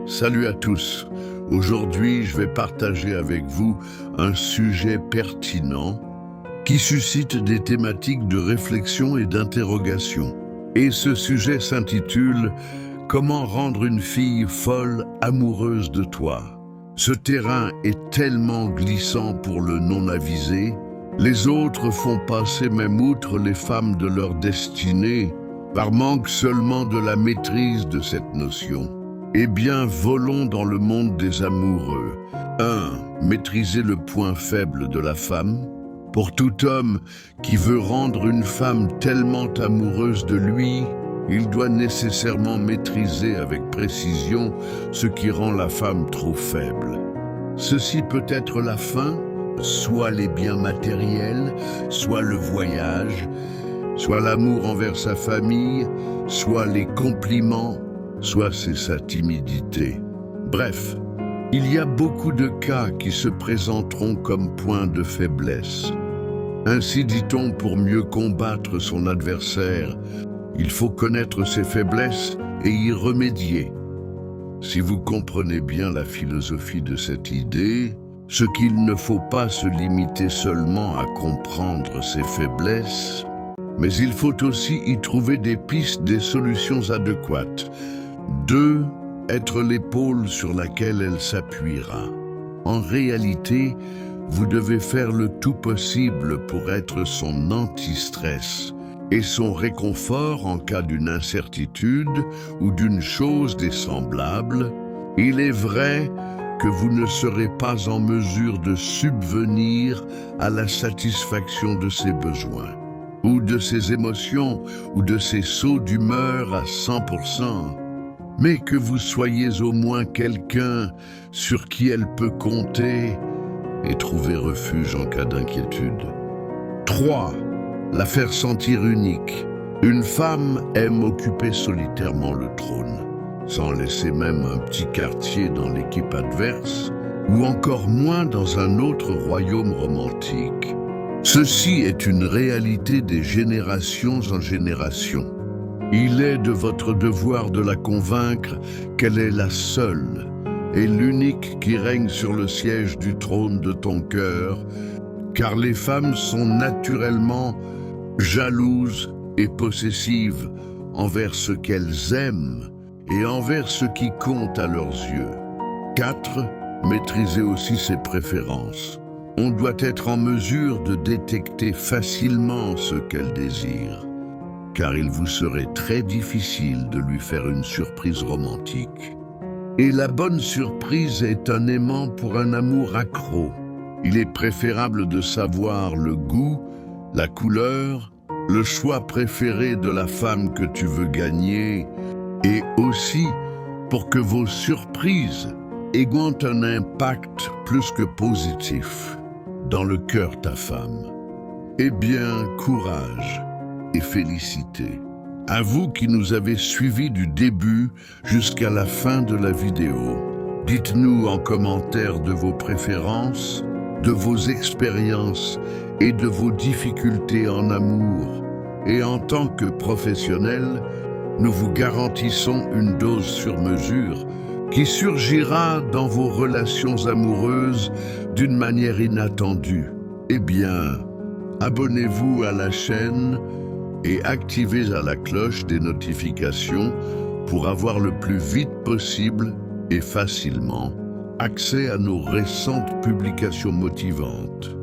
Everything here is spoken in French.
Salut à tous. Aujourd'hui, je vais partager avec vous un sujet pertinent qui suscite des thématiques de réflexion et d'interrogation. Et ce sujet s'intitule « Comment rendre une fille folle amoureuse de toi ?» Ce terrain est tellement glissant pour le non-avisé. Les autres font passer même outre les femmes de leur destinée par manque seulement de la maîtrise de cette notion. Eh bien, volons dans le monde des amoureux. 1. Maîtriser le point faible de la femme. Pour tout homme qui veut rendre une femme tellement amoureuse de lui, il doit nécessairement maîtriser avec précision ce qui rend la femme trop faible. Ceci peut être la faim, soit les biens matériels, soit le voyage, soit l'amour envers sa famille, soit les compliments, soit c'est sa timidité. Bref, il y a beaucoup de cas qui se présenteront comme points de faiblesse. Ainsi dit-on, pour mieux combattre son adversaire, il faut connaître ses faiblesses et y remédier. Si vous comprenez bien la philosophie de cette idée, ce qu'il ne faut pas se limiter seulement à comprendre ses faiblesses, mais il faut aussi y trouver des pistes, des solutions adéquates. 2. Être l'épaule sur laquelle elle s'appuiera. En réalité, vous devez faire le tout possible pour être son anti-stress et son réconfort en cas d'une incertitude ou d'une chose désemblable. Il est vrai que vous ne serez pas en mesure de subvenir à la satisfaction de ses besoins, ou de ses émotions, ou de ses sauts d'humeur à 100%. Mais que vous soyez au moins quelqu'un sur qui elle peut compter et trouver refuge en cas d'inquiétude. 3. La faire sentir unique. Une femme aime occuper solitairement le trône, sans laisser même un petit quartier dans l'équipe adverse, ou encore moins dans un autre royaume romantique. Ceci est une réalité des générations en générations. Il est de votre devoir de la convaincre qu'elle est la seule et l'unique qui règne sur le siège du trône de ton cœur, car les femmes sont naturellement jalouses et possessives envers ce qu'elles aiment et envers ce qui compte à leurs yeux. 4. Maîtriser aussi ses préférences. On doit être en mesure de détecter facilement ce qu'elle désire, car il vous serait très difficile de lui faire une surprise romantique. Et la bonne surprise est un aimant pour un amour accro. Il est préférable de savoir le goût, la couleur, le choix préféré de la femme que tu veux gagner, et aussi pour que vos surprises aient un impact plus que positif dans le cœur de ta femme. Eh bien, courage et félicité. À vous qui nous avez suivis du début jusqu'à la fin de la vidéo. Dites-nous en commentaire de vos préférences, de vos expériences et de vos difficultés en amour. Et en tant que professionnels, nous vous garantissons une dose sur mesure qui surgira dans vos relations amoureuses d'une manière inattendue. Eh bien, abonnez-vous à la chaîne et activez à la cloche des notifications pour avoir le plus vite possible et facilement accès à nos récentes publications motivantes.